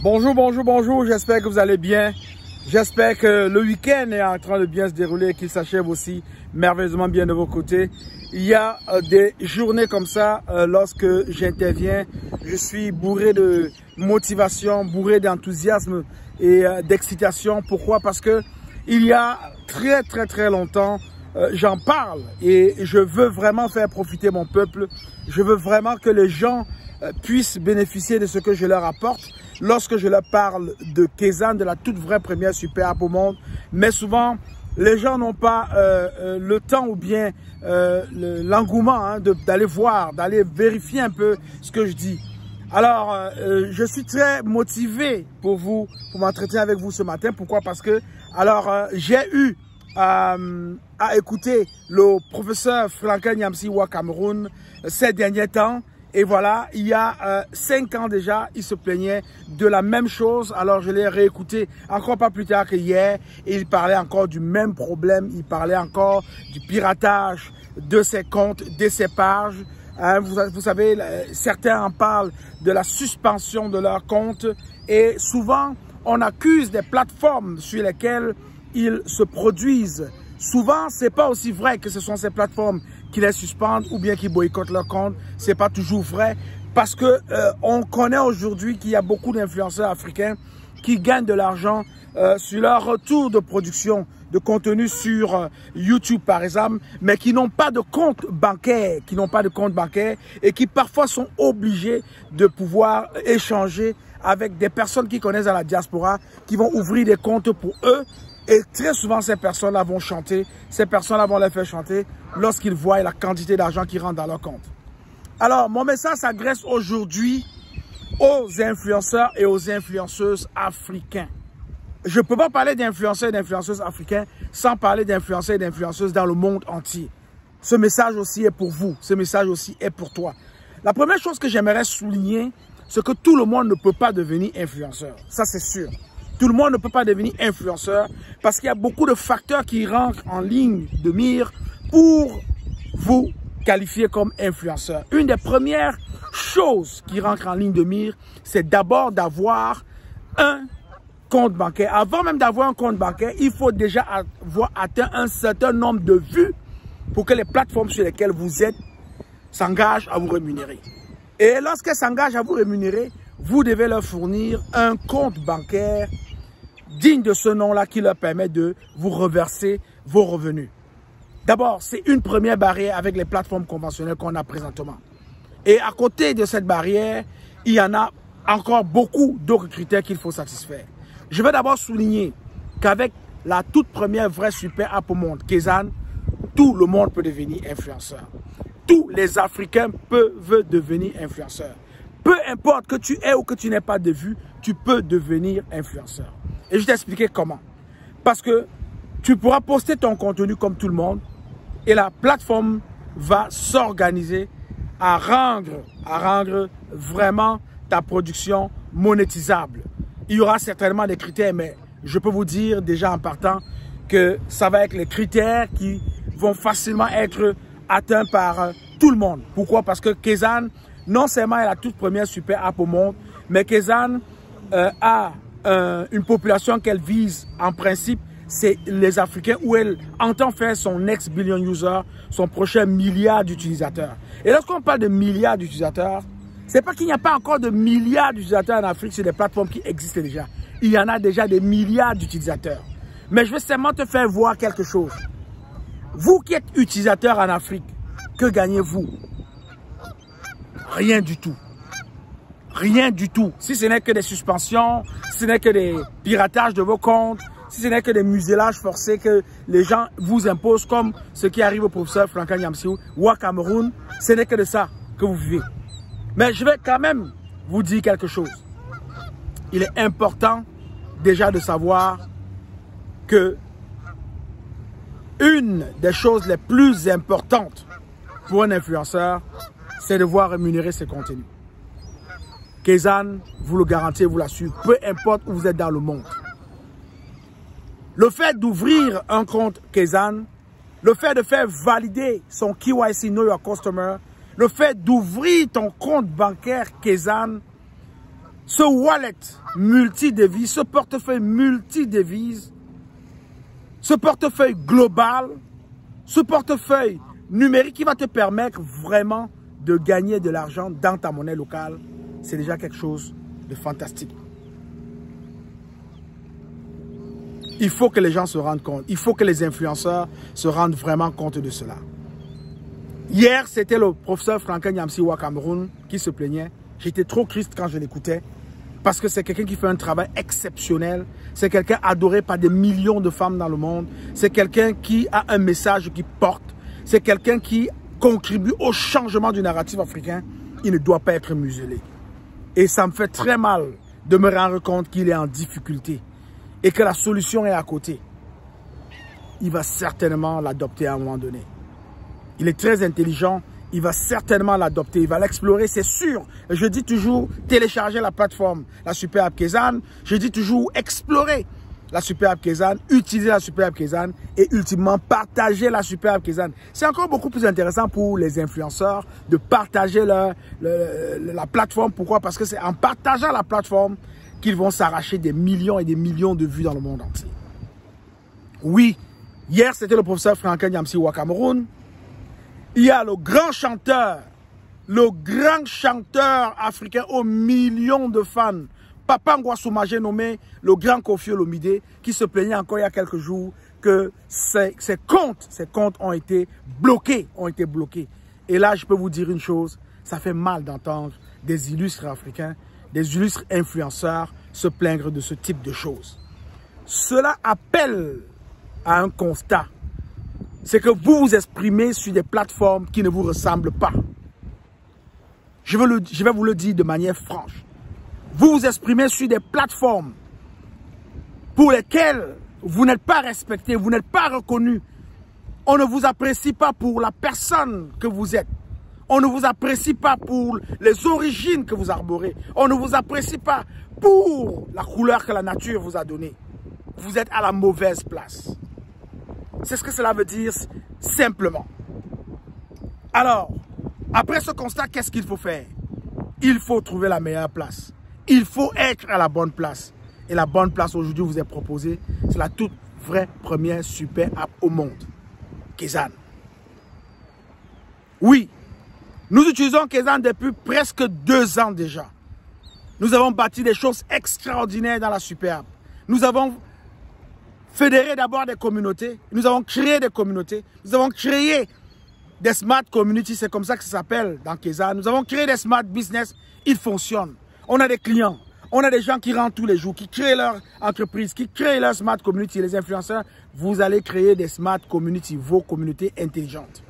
Bonjour, bonjour, bonjour, j'espère que vous allez bien. J'espère que le week-end est en train de bien se dérouler, qu'il s'achève aussi merveilleusement bien de vos côtés. Il y a des journées comme ça, lorsque j'interviens, je suis bourré de motivation, bourré d'enthousiasme et d'excitation. Pourquoi? Parce que il y a très longtemps, j'en parle et je veux vraiment faire profiter mon peuple. Je veux vraiment que les gens puissent bénéficier de ce que je leur apporte. Lorsque je leur parle de Kezan, de la toute vraie première super app au monde, mais souvent, les gens n'ont pas le temps ou bien l'engouement d'aller voir, d'aller vérifier un peu ce que je dis. Alors, je suis très motivé pour m'entretenir avec vous ce matin. Pourquoi? Parce que, j'ai eu à écouter le professeur Franklin Nyamsi au Cameroun ces derniers temps. Et voilà, il y a 5 ans déjà, il se plaignait de la même chose. Alors je l'ai réécouté encore pas plus tard que hier. Et il parlait encore du même problème. Il parlait encore du piratage de ses comptes, de ses pages. Vous savez, certains en parlent de la suspension de leurs comptes. Et souvent, on accuse des plateformes sur lesquelles ils se produisent. Souvent, c'est pas aussi vrai que ce sont ces plateformes qui les suspendent ou bien qui boycottent leur compte. C'est pas toujours vrai parce que on connaît aujourd'hui qu'il y a beaucoup d'influenceurs africains qui gagnent de l'argent sur leur retour de production de contenu sur YouTube par exemple, mais qui n'ont pas de compte bancaire, et qui parfois sont obligés de pouvoir échanger avec des personnes qui connaissent à la diaspora, qui vont ouvrir des comptes pour eux. Et très souvent, ces personnes-là vont chanter, ces personnes-là vont les faire chanter lorsqu'ils voient la quantité d'argent qui rentre dans leur compte. Alors, mon message s'adresse aujourd'hui aux influenceurs et aux influenceuses africains. Je ne peux pas parler d'influenceurs et d'influenceuses africains sans parler d'influenceurs et d'influenceuses dans le monde entier. Ce message aussi est pour vous, ce message aussi est pour toi. La première chose que j'aimerais souligner, c'est que tout le monde ne peut pas devenir influenceur. Ça, c'est sûr. Tout le monde ne peut pas devenir influenceur parce qu'il y a beaucoup de facteurs qui rentrent en ligne de mire pour vous qualifier comme influenceur. Une des premières choses qui rentrent en ligne de mire, c'est d'abord d'avoir un compte bancaire. Avant même d'avoir un compte bancaire, il faut déjà avoir atteint un certain nombre de vues pour que les plateformes sur lesquelles vous êtes s'engagent à vous rémunérer. Et lorsqu'elles s'engagent à vous rémunérer, vous devez leur fournir un compte bancaire digne de ce nom-là qui leur permet de vous reverser vos revenus. D'abord, c'est une première barrière avec les plateformes conventionnelles qu'on a présentement. Et à côté de cette barrière, il y en a encore beaucoup d'autres critères qu'il faut satisfaire. Je vais d'abord souligner qu'avec la toute première vraie super app au monde, Kezan, tout le monde peut devenir influenceur. Tous les Africains peuvent devenir influenceurs. Peu importe que tu aies ou que tu n'aies pas de vue, tu peux devenir influenceur. Et je vais t'expliquer comment. Parce que tu pourras poster ton contenu comme tout le monde et la plateforme va s'organiser à rendre vraiment ta production monétisable. Il y aura certainement des critères, mais je peux vous dire déjà en partant que ça va être les critères qui vont facilement être atteints par tout le monde. Pourquoi? Parce que Kezan, non seulement est la toute première super app au monde, mais Kezan a une population qu'elle vise en principe, c'est les Africains, où elle entend faire son next billion user, son prochain milliard d'utilisateurs. Et lorsqu'on parle de milliards d'utilisateurs, c'est pas qu'il n'y a pas encore de milliards d'utilisateurs en Afrique sur des plateformes qui existent déjà. Il y en a déjà des milliards d'utilisateurs. Mais je vais seulement te faire voir quelque chose. Vous qui êtes utilisateur en Afrique, que gagnez-vous? Rien du tout. Rien du tout. Si ce n'est que des suspensions, si ce n'est que des piratages de vos comptes, si ce n'est que des musellages forcés que les gens vous imposent, comme ce qui arrive au professeur Franklin Nyamsi ou à Cameroun, ce n'est que de ça que vous vivez. Mais je vais quand même vous dire quelque chose. Il est important déjà de savoir que une des choses les plus importantes pour un influenceur, c'est de voir rémunérer ses contenus. Kezan, vous le garantis, vous l'assure, peu importe où vous êtes dans le monde. Le fait d'ouvrir un compte Kezan, le fait de faire valider son KYC, Know Your Customer, le fait d'ouvrir ton compte bancaire Kezan, ce wallet multi-devise, ce portefeuille multi-devise, ce portefeuille global, ce portefeuille numérique qui va te permettre vraiment de gagner de l'argent dans ta monnaie locale, c'est déjà quelque chose de fantastique. Il faut que les gens se rendent compte. Il faut que les influenceurs se rendent vraiment compte de cela. Hier, c'était le professeur Franklin Nyamsi au Cameroun qui se plaignait. J'étais trop triste quand je l'écoutais parce que c'est quelqu'un qui fait un travail exceptionnel. C'est quelqu'un adoré par des millions de femmes dans le monde. C'est quelqu'un qui a un message qui porte. C'est quelqu'un qui contribue au changement du narratif africain. Il ne doit pas être muselé. Et ça me fait très mal de me rendre compte qu'il est en difficulté et que la solution est à côté. Il va certainement l'adopter à un moment donné. Il est très intelligent, il va certainement l'adopter, il va l'explorer, c'est sûr. Je dis toujours télécharger la plateforme, la Super App Kezan. Je dis toujours explorer la Super App Kezan, utiliser la Super App Kezan et ultimement partager la Super App Kezan. C'est encore beaucoup plus intéressant pour les influenceurs de partager la plateforme. Pourquoi? Parce que c'est en partageant la plateforme qu'ils vont s'arracher des millions et des millions de vues dans le monde entier. Oui, hier c'était le professeur Franklin Nyamsi au Cameroun. Il y a le grand chanteur africain aux millions de fans, Papa Ngwasoumaje nommé le grand Koffi Olomide, qui se plaignait encore il y a quelques jours que ses comptes ont été bloqués, Et là, je peux vous dire une chose, ça fait mal d'entendre des illustres africains, des illustres influenceurs se plaindre de ce type de choses. Cela appelle à un constat. C'est que vous vous exprimez sur des plateformes qui ne vous ressemblent pas. Je vais vous le dire de manière franche. Vous vous exprimez sur des plateformes pour lesquelles vous n'êtes pas respecté, vous n'êtes pas reconnu. On ne vous apprécie pas pour la personne que vous êtes. On ne vous apprécie pas pour les origines que vous arborez. On ne vous apprécie pas pour la couleur que la nature vous a donnée. Vous êtes à la mauvaise place. C'est ce que cela veut dire simplement. Alors, après ce constat, qu'est-ce qu'il faut faire? Il faut trouver la meilleure place. Il faut être à la bonne place. Et la bonne place aujourd'hui vous est proposée, c'est la toute vraie première super app au monde. Kezan. Oui, nous utilisons Kezan depuis presque 2 ans déjà. Nous avons bâti des choses extraordinaires dans la super app. Nous avons fédéré d'abord des communautés. Nous avons créé des communautés. Nous avons créé des smart communities, c'est comme ça que ça s'appelle dans Kezan. Nous avons créé des smart business. Ils fonctionnent. On a des clients. On a des gens qui rentrent tous les jours, qui créent leur entreprise, qui créent leur smart community. Les influenceurs, vous allez créer des smart communities, vos communautés intelligentes.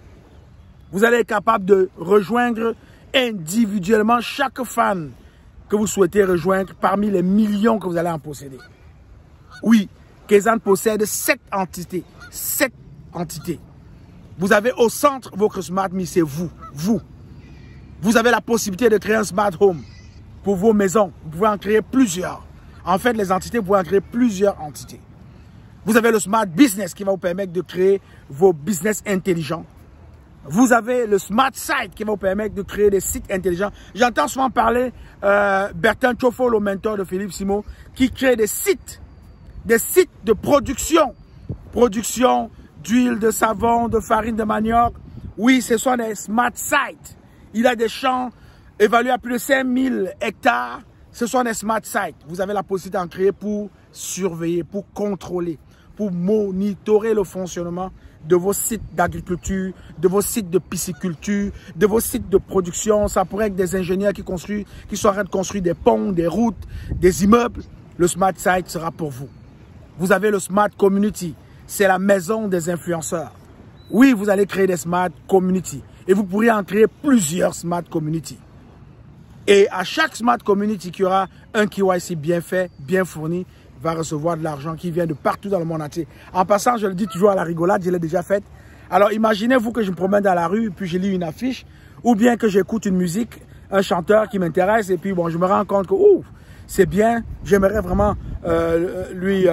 Vous allez être capable de rejoindre individuellement chaque fan que vous souhaitez rejoindre parmi les millions que vous allez en posséder. Oui, Kezan possède 7 entités. 7 entités. Vous avez au centre votre smart me, c'est vous. Vous avez la possibilité de créer un smart home pour vos maisons. Vous pouvez en créer plusieurs. En fait, les entités, vous pouvez en créer plusieurs entités. Vous avez le smart business qui va vous permettre de créer vos business intelligents. Vous avez le smart site qui va vous permettre de créer des sites intelligents. J'entends souvent parler Bertin Chofo, le mentor de Philippe Simo, qui crée des sites de production. Production d'huile, de savon, de farine de manioc. Oui, ce sont des smart sites. Il a des champs évalués à plus de 5000 hectares. Ce sont des smart sites. Vous avez la possibilité d'en créer pour surveiller, pour contrôler, pour monitorer le fonctionnement de vos sites d'agriculture, de vos sites de pisciculture, de vos sites de production. Ça pourrait être des ingénieurs qui sont en train de construire des ponts, des routes, des immeubles. Le smart site sera pour vous. Vous avez le smart community. C'est la maison des influenceurs. Oui, vous allez créer des smart community. Et vous pourrez en créer plusieurs smart community. Et à chaque smart community qui aura un KYC bien fait, bien fourni, va recevoir de l'argent qui vient de partout dans le monde entier. En passant, je le dis toujours à la rigolade, je l'ai déjà faite. Alors imaginez-vous que je me promène dans la rue, puis je lis une affiche, ou bien que j'écoute une musique, un chanteur qui m'intéresse, et puis bon, je me rends compte que c'est bien, j'aimerais vraiment lui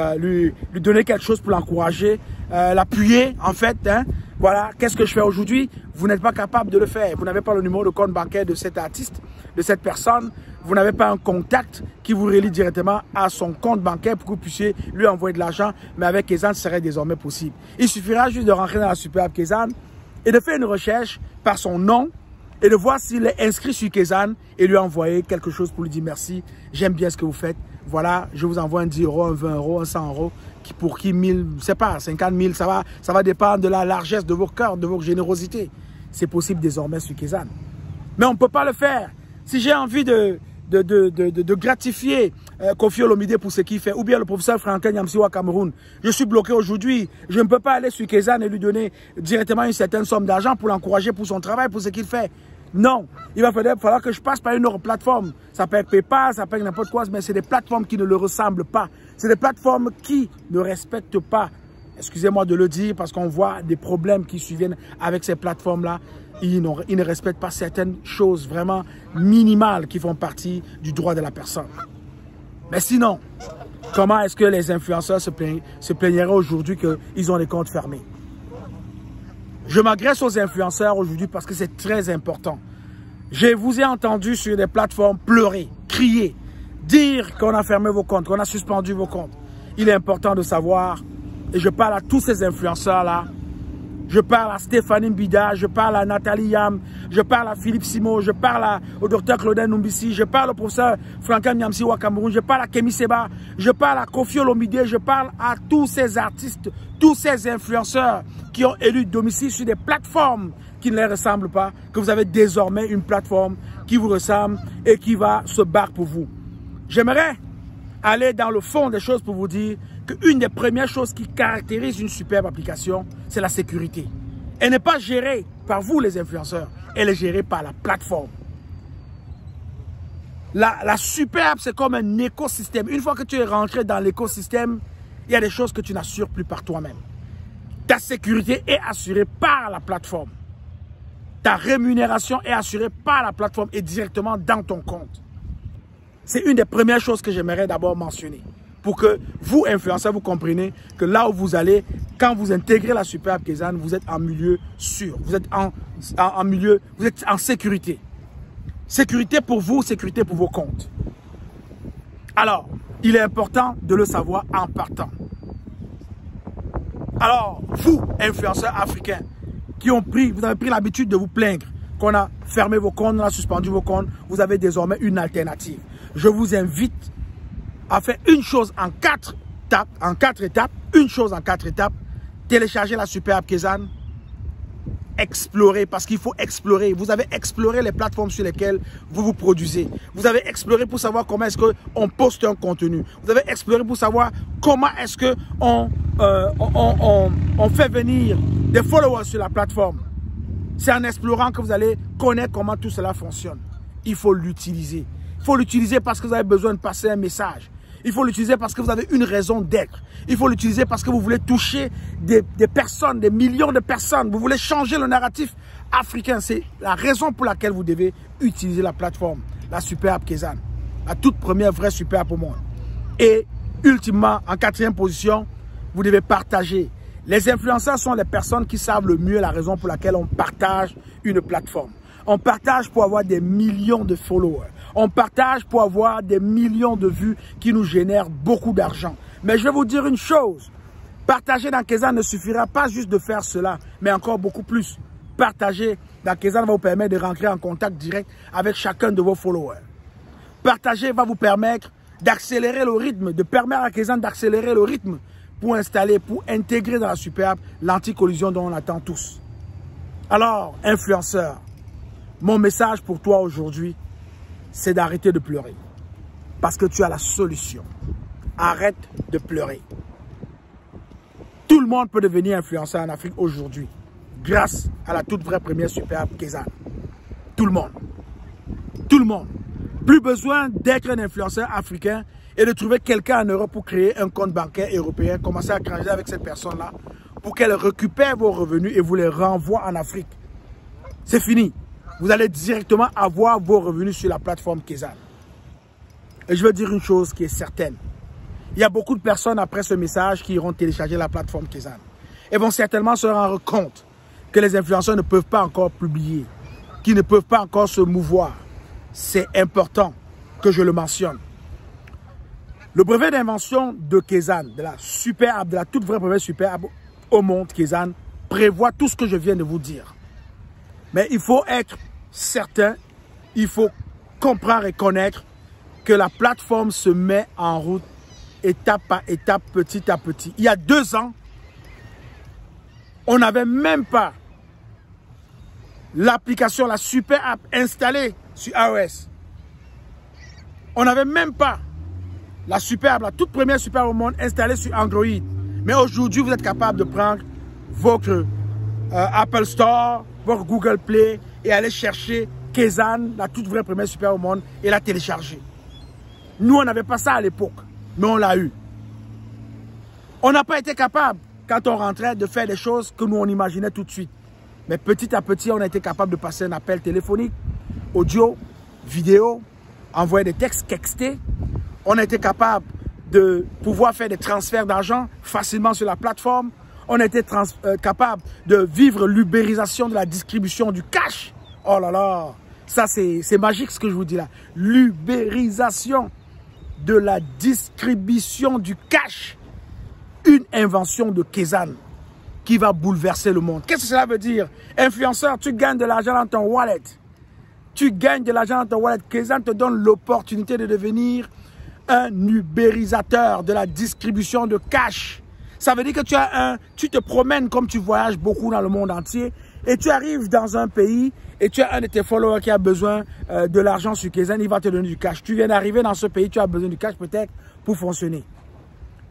donner quelque chose pour l'encourager, l'appuyer en fait. Hein. Voilà, qu'est-ce que je fais aujourd'hui? Vous n'êtes pas capable de le faire. Vous n'avez pas le numéro de compte bancaire de cet artiste, de cette personne. vous n'avez pas un contact qui vous relie directement à son compte bancaire pour que vous puissiez lui envoyer de l'argent, mais avec Kezan, ce serait désormais possible. Il suffira juste de rentrer dans la Super App Kezan et de faire une recherche par son nom et de voir s'il est inscrit sur Kezan et lui envoyer quelque chose pour lui dire merci, j'aime bien ce que vous faites. Voilà, je vous envoie un 10 €, un 20 €, un 100 €, pour qui 1000, je sais pas, 50 000, ça va dépendre de la largesse de vos cœurs, de vos générosités. C'est possible désormais sur Kezan. Mais on ne peut pas le faire. Si j'ai envie de gratifier Koffi Olomide pour ce qu'il fait, ou bien le professeur Franklin Nyamsi au Cameroun, je suis bloqué aujourd'hui, je ne peux pas aller sur Kezan et lui donner directement une certaine somme d'argent pour l'encourager pour son travail, pour ce qu'il fait. Non, il va falloir que je passe par une autre plateforme. Ça peut être PayPal, ça peut être n'importe quoi, mais c'est des plateformes qui ne le ressemblent pas. C'est des plateformes qui ne respectent pas, excusez-moi de le dire, parce qu'on voit des problèmes qui surviennent avec ces plateformes-là. Ils ne respectent pas certaines choses vraiment minimales qui font partie du droit de la personne. Mais sinon, comment est-ce que les influenceurs se plaigneraient aujourd'hui qu'ils ont les comptes fermés? Je m'adresse aux influenceurs aujourd'hui parce que c'est très important. Je vous ai entendu sur des plateformes pleurer, crier, dire qu'on a fermé vos comptes, qu'on a suspendu vos comptes. Il est important de savoir, et je parle à tous ces influenceurs-là, je parle à Stéphanie Mbida, je parle à Nathalie Yam, je parle à Philippe Simo, je parle au docteur Claudin Numbisi, je parle au professeur Franklin Nyamsi au Cameroun, je parle à Kemi Seba, je parle à Koffi Olomide, je parle à tous ces artistes, tous ces influenceurs qui ont élu domicile sur des plateformes qui ne les ressemblent pas, que vous avez désormais une plateforme qui vous ressemble et qui va se battre pour vous. J'aimerais aller dans le fond des choses pour vous dire qu'une des premières choses qui caractérise une superbe application, c'est la sécurité. Elle n'est pas gérée par vous les influenceurs, elle est gérée par la plateforme. La superbe, c'est comme un écosystème. Une fois que tu es rentré dans l'écosystème, il y a des choses que tu n'assures plus par toi-même. Ta sécurité est assurée par la plateforme. Ta rémunération est assurée par la plateforme et directement dans ton compte. C'est une des premières choses que j'aimerais d'abord mentionner. Pour que vous, influenceurs, vous compreniez que là où vous allez, quand vous intégrez la Super App Kezan, vous êtes en milieu sûr. Vous êtes en milieu, vous êtes en sécurité. Sécurité pour vous, sécurité pour vos comptes. Alors, il est important de le savoir en partant. Alors, vous, influenceurs africains, vous avez pris l'habitude de vous plaindre qu'on a fermé vos comptes, on a suspendu vos comptes, vous avez désormais une alternative. Je vous invite à faire une chose en quatre étapes, une chose en 4 étapes, télécharger la Super App Kezan, explorer, parce qu'il faut explorer. Vous avez exploré les plateformes sur lesquelles vous vous produisez. Vous avez exploré pour savoir comment est-ce qu'on poste un contenu. Vous avez exploré pour savoir comment est-ce qu'on fait venir des followers sur la plateforme. C'est en explorant que vous allez connaître comment tout cela fonctionne. Il faut l'utiliser. Il faut l'utiliser parce que vous avez besoin de passer un message. Il faut l'utiliser parce que vous avez une raison d'être. Il faut l'utiliser parce que vous voulez toucher des personnes, des millions de personnes. Vous voulez changer le narratif africain. C'est la raison pour laquelle vous devez utiliser la plateforme, la Super App Kezan. La toute première vraie Super App au monde. Et ultimement, en 4e position, vous devez partager. Les influenceurs sont les personnes qui savent le mieux la raison pour laquelle on partage une plateforme. On partage pour avoir des millions de followers. On partage pour avoir des millions de vues qui nous génèrent beaucoup d'argent. Mais je vais vous dire une chose. Partager dans Kezan ne suffira pas juste de faire cela, mais encore beaucoup plus. Partager dans Kezan va vous permettre de rentrer en contact direct avec chacun de vos followers. Partager va vous permettre d'accélérer le rythme, de permettre à Kezan d'accélérer le rythme pour installer, pour intégrer dans la Super App l'anti-collision dont on attend tous. Alors, influenceur, mon message pour toi aujourd'hui, c'est d'arrêter de pleurer. Parce que tu as la solution. Arrête de pleurer. Tout le monde peut devenir influenceur en Afrique aujourd'hui. Grâce à la toute vraie première Super App Kezan. Tout le monde. Tout le monde. Plus besoin d'être un influenceur africain et de trouver quelqu'un en Europe pour créer un compte bancaire européen. Commencer à créer avec cette personne-là pour qu'elle récupère vos revenus et vous les renvoie en Afrique. C'est fini. Vous allez directement avoir vos revenus sur la plateforme Kezan. Et je veux dire une chose qui est certaine. Il y a beaucoup de personnes après ce message qui iront télécharger la plateforme Kezan. Et vont certainement se rendre compte que les influenceurs ne peuvent pas encore publier, qu'ils ne peuvent pas encore se mouvoir. C'est important que je le mentionne. Le brevet d'invention de Kezan, de la super app, de la toute vraie première super app au monde, Kezan, prévoit tout ce que je viens de vous dire. Mais il faut être certain, il faut comprendre et connaître que la plateforme se met en route étape par étape, petit à petit. Il y a 2 ans, on n'avait même pas l'application, la super app installée sur iOS. On n'avait même pas la super app, la toute première super app au monde installée sur Android. Mais aujourd'hui, vous êtes capable de prendre votre Apple Store, votre Google Play et aller chercher Kezan, la toute vraie première super au monde, et la télécharger. Nous, on n'avait pas ça à l'époque, mais on l'a eu. On n'a pas été capable, quand on rentrait, de faire des choses que nous, on imaginait tout de suite. Mais petit à petit, on a été capable de passer un appel téléphonique, audio, vidéo, envoyer des textes, texter. On a été capable de pouvoir faire des transferts d'argent facilement sur la plateforme. On a été capable de vivre l'ubérisation de la distribution du cash. Oh là là, ça c'est magique ce que je vous dis là. L'ubérisation de la distribution du cash. Une invention de Kezan qui va bouleverser le monde. Qu'est-ce que cela veut dire? Influenceur, tu gagnes de l'argent dans ton wallet. Tu gagnes de l'argent dans ton wallet. Kezan te donne l'opportunité de devenir un ubérisateur de la distribution de cash. Ça veut dire que tu te promènes comme tu voyages beaucoup dans le monde entier et tu arrives dans un pays et tu as un de tes followers qui a besoin de l'argent sur Kezan, il va te donner du cash. Tu viens d'arriver dans ce pays, tu as besoin du cash peut-être pour fonctionner.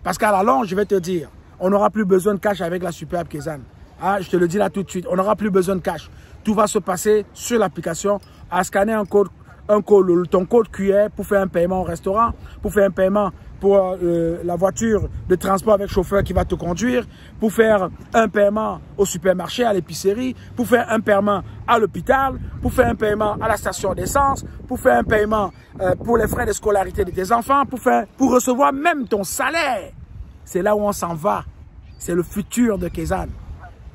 Parce qu'à la longue, je vais te dire, on n'aura plus besoin de cash avec la super app Kezan. Ah, je te le dis là tout de suite, on n'aura plus besoin de cash. Tout va se passer sur l'application, à scanner ton code QR pour faire un paiement au restaurant, pour faire un paiement pour la voiture de transport avec chauffeur qui va te conduire, pour faire un paiement au supermarché, à l'épicerie, pour faire un paiement à l'hôpital, pour faire un paiement à la station d'essence, pour faire un paiement pour les frais de scolarité de tes enfants, pour recevoir même ton salaire. C'est là où on s'en va. C'est le futur de Kezan.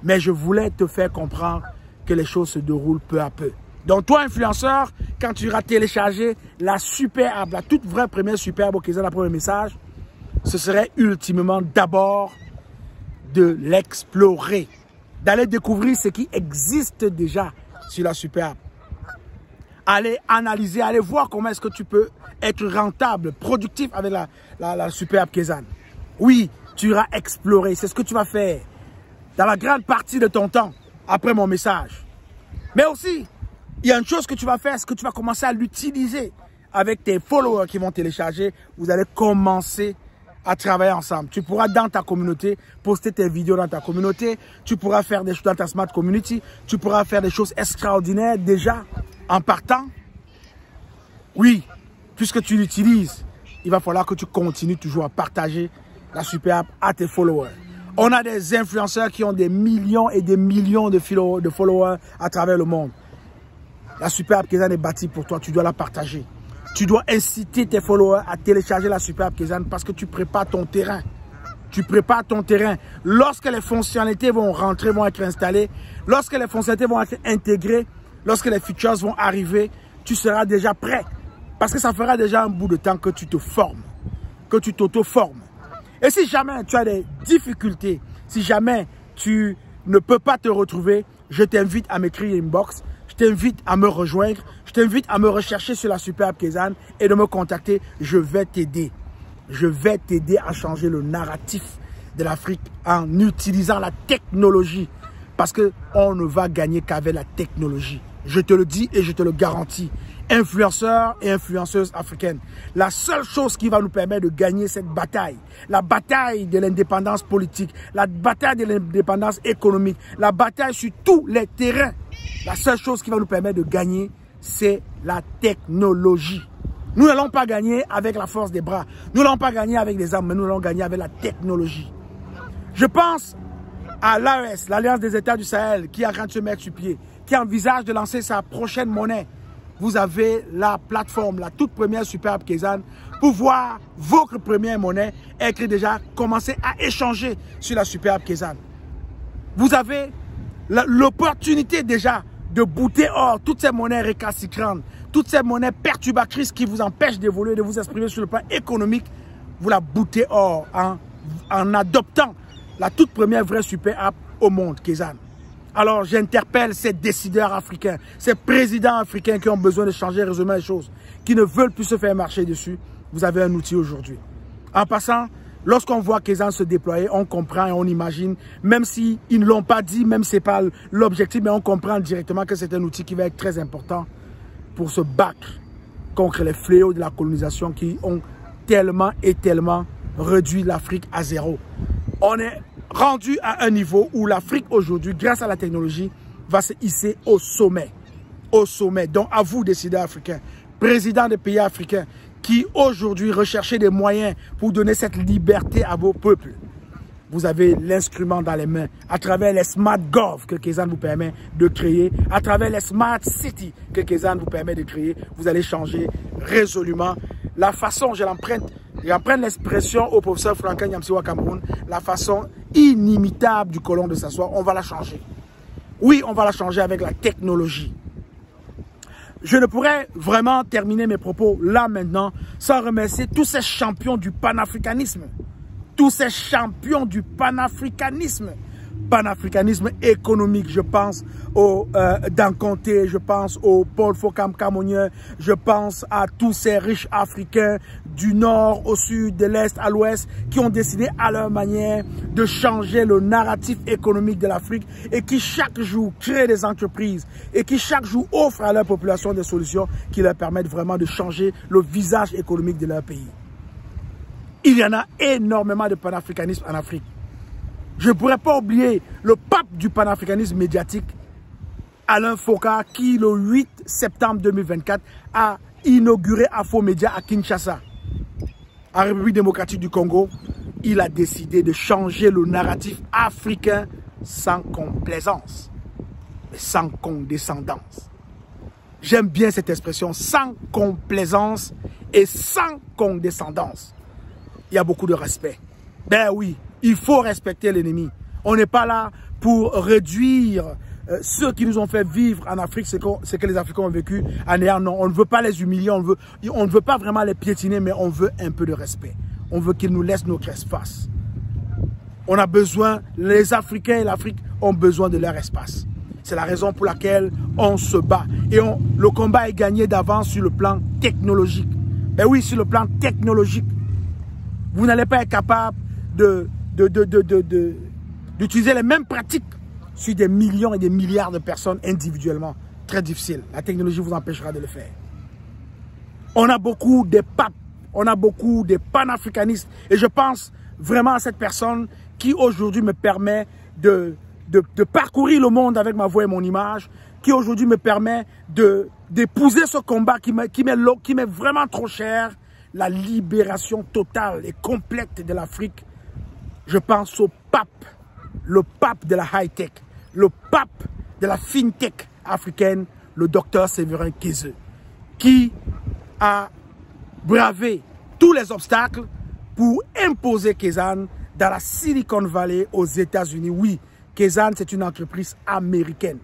Mais je voulais te faire comprendre que les choses se déroulent peu à peu. Donc toi, influenceur, quand tu iras télécharger la super app, la toute vraie première super app au Kezan, après le message, ce serait ultimement d'abord de l'explorer, d'aller découvrir ce qui existe déjà sur la super app. Aller analyser, aller voir comment est-ce que tu peux être rentable, productif avec la super app Kezan. Oui, tu iras explorer, c'est ce que tu vas faire dans la grande partie de ton temps après mon message. Mais aussi, il y a une chose que tu vas faire, c'est que tu vas commencer à l'utiliser avec tes followers qui vont télécharger. Vous allez commencer à travailler ensemble. Tu pourras dans ta communauté poster tes vidéos dans ta communauté. Tu pourras faire des choses dans ta Smart Community. Tu pourras faire des choses extraordinaires déjà en partant. Oui, puisque tu l'utilises, il va falloir que tu continues toujours à partager la super app à tes followers. On a des influenceurs qui ont des millions et des millions de followers à travers le monde. La super app Kezan est bâtie pour toi, tu dois la partager. Tu dois inciter tes followers à télécharger la super app Kezan parce que tu prépares ton terrain. Tu prépares ton terrain. Lorsque les fonctionnalités vont rentrer, vont être installées, lorsque les fonctionnalités vont être intégrées, lorsque les features vont arriver, tu seras déjà prêt. Parce que ça fera déjà un bout de temps que tu te formes, que tu t'auto-formes. Et si jamais tu as des difficultés, si jamais tu ne peux pas te retrouver, je t'invite à m'écrire inbox. Je t'invite à me rejoindre, je t'invite à me rechercher sur la super app Kezan et de me contacter. Je vais t'aider. Je vais t'aider à changer le narratif de l'Afrique en utilisant la technologie. Parce qu'on ne va gagner qu'avec la technologie. Je te le dis et je te le garantis. Influenceurs et influenceuses africaines. La seule chose qui va nous permettre de gagner cette bataille, la bataille de l'indépendance politique, la bataille de l'indépendance économique, la bataille sur tous les terrains, la seule chose qui va nous permettre de gagner, c'est la technologie. Nous n'allons pas gagner avec la force des bras. Nous n'allons pas gagner avec les armes, mais nous allons gagner avec la technologie. Je pense à l'AES, l'Alliance des États du Sahel, qui est en train de se mettre sur pied, qui envisage de lancer sa prochaine monnaie. Vous avez la plateforme, la toute première super app Kezan, pour voir votre première monnaie et que déjà commencer à échanger sur la super app Kezan. Vous avez l'opportunité déjà de booter hors toutes ces monnaies récalcitrantes, Toutes ces monnaies perturbatrices qui vous empêchent d'évoluer, de vous exprimer sur le plan économique, vous la boutez hors en adoptant la toute première vraie super app au monde, Kezan. Alors j'interpelle ces décideurs africains, ces présidents africains qui ont besoin de changer résolument les choses, qui ne veulent plus se faire marcher dessus. Vous avez un outil aujourd'hui. En passant, lorsqu'on voit Kezan se déployer, on comprend et on imagine, même s'ils ne l'ont pas dit, même si ce n'est pas l'objectif, mais on comprend directement que c'est un outil qui va être très important pour se battre contre les fléaux de la colonisation qui ont tellement et tellement réduit l'Afrique à zéro. On est rendu à un niveau où l'Afrique aujourd'hui, grâce à la technologie, va se hisser au sommet. Au sommet. Donc à vous, décideurs africains, présidents des pays africains, qui aujourd'hui recherchez des moyens pour donner cette liberté à vos peuples. Vous avez l'instrument dans les mains, à travers les Smart Gov que Kezan vous permet de créer, à travers les Smart City que Kezan vous permet de créer, vous allez changer résolument la façon, j'emprunte l'expression au professeur Franklin Nyamsiwa Cameroun, la façon inimitable du colon de s'asseoir, on va la changer. Oui, on va la changer avec la technologie. Je ne pourrais vraiment terminer mes propos là maintenant sans remercier tous ces champions du panafricanisme. Tous ces champions du panafricanisme. Panafricanisme économique, je pense au Dankonté, je pense au Paul Fokam Kamonier, je pense à tous ces riches Africains du nord au sud, de l'est à l'ouest, qui ont décidé à leur manière de changer le narratif économique de l'Afrique et qui chaque jour créent des entreprises et qui chaque jour offrent à leur population des solutions qui leur permettent vraiment de changer le visage économique de leur pays. Il y en a énormément de panafricanisme en Afrique. Je ne pourrais pas oublier le pape du panafricanisme médiatique, Alain Foka, qui le 8 septembre 2024 a inauguré Afro-Média à Kinshasa, en République démocratique du Congo. Il a décidé de changer le narratif africain sans complaisance, mais sans condescendance. J'aime bien cette expression, sans complaisance et sans condescendance. Il y a beaucoup de respect. Ben oui. Il faut respecter l'ennemi. On n'est pas là pour réduire ceux qui nous ont fait vivre en Afrique, ce que les Africains ont vécu en néant. Non, on ne veut pas les humilier, on ne veut pas vraiment les piétiner, mais on veut un peu de respect. On veut qu'ils nous laissent notre espace. On a besoin, les Africains et l'Afrique ont besoin de leur espace. C'est la raison pour laquelle on se bat. Et le combat est gagné d'avance sur le plan technologique. Ben oui, sur le plan technologique. Vous n'allez pas être capable d'utiliser les mêmes pratiques sur des millions et des milliards de personnes individuellement. Très difficile. La technologie vous empêchera de le faire. On a beaucoup de papes, on a beaucoup de panafricanistes. Et je pense vraiment à cette personne qui aujourd'hui me permet de parcourir le monde avec ma voix et mon image, qui aujourd'hui me permet d'épouser ce combat qui m'est vraiment trop cher, la libération totale et complète de l'Afrique. Je pense au pape, le pape de la high-tech, le pape de la fintech africaine, le docteur Séverin Kézé, qui a bravé tous les obstacles pour imposer Kezan dans la Silicon Valley aux États-Unis. Oui, Kezan, c'est une entreprise américaine.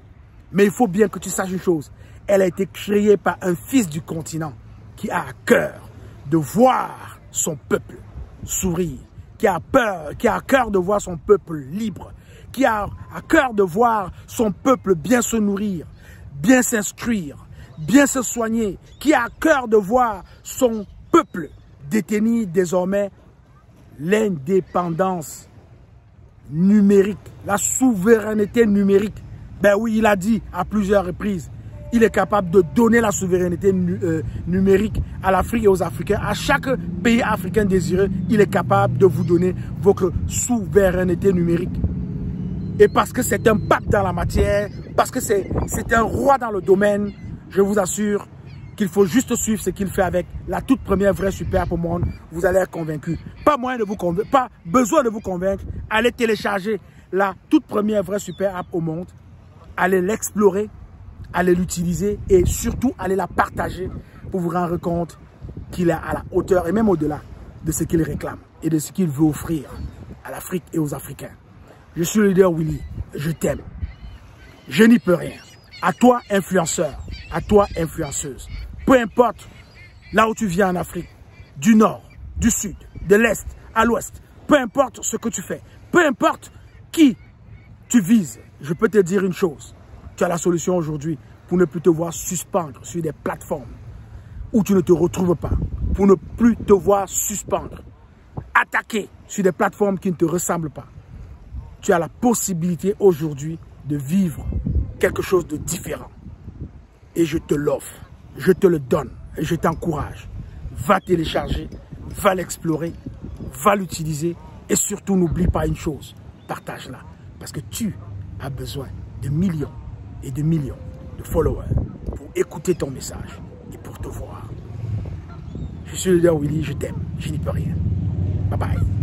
Mais il faut bien que tu saches une chose. Elle a été créée par un fils du continent qui a à cœur de voir son peuple sourire, qui a peur, qui a à cœur de voir son peuple libre, qui a à cœur de voir son peuple bien se nourrir, bien s'instruire, bien se soigner, qui a à cœur de voir son peuple détenir désormais l'indépendance numérique, la souveraineté numérique. Ben oui, il a dit à plusieurs reprises, il est capable de donner la souveraineté numérique à l'Afrique et aux Africains. À chaque pays africain désireux, il est capable de vous donner votre souveraineté numérique. Et parce que c'est un pape dans la matière, parce que c'est un roi dans le domaine, je vous assure qu'il faut juste suivre ce qu'il fait avec la toute première vraie super au monde. Vous allez être convaincu. Pas moyen de vous convaincre, pas besoin de vous convaincre. Allez télécharger la toute première vraie super app au monde. Allez l'explorer, allez l'utiliser et surtout allez la partager pour vous rendre compte qu'il est à la hauteur et même au-delà de ce qu'il réclame et de ce qu'il veut offrir à l'Afrique et aux Africains. Je suis le leader Willy, je t'aime. Je n'y peux rien. À toi influenceur, à toi influenceuse, Peu importe là où tu viens en Afrique, du nord, du sud, de l'est à l'ouest, peu importe ce que tu fais, peu importe qui tu vises, je peux te dire une chose. Tu as la solution aujourd'hui pour ne plus te voir suspendre sur des plateformes où tu ne te retrouves pas, pour ne plus te voir suspendre, attaquer sur des plateformes qui ne te ressemblent pas. Tu as la possibilité aujourd'hui de vivre quelque chose de différent. Et je te l'offre, je te le donne et je t'encourage. Va télécharger, va l'explorer, va l'utiliser et surtout n'oublie pas une chose, partage-la. Parce que tu as besoin de millions et de millions de followers pour écouter ton message et pour te voir. Je suis le leader Willy, je t'aime, je n'y peux rien. Bye bye.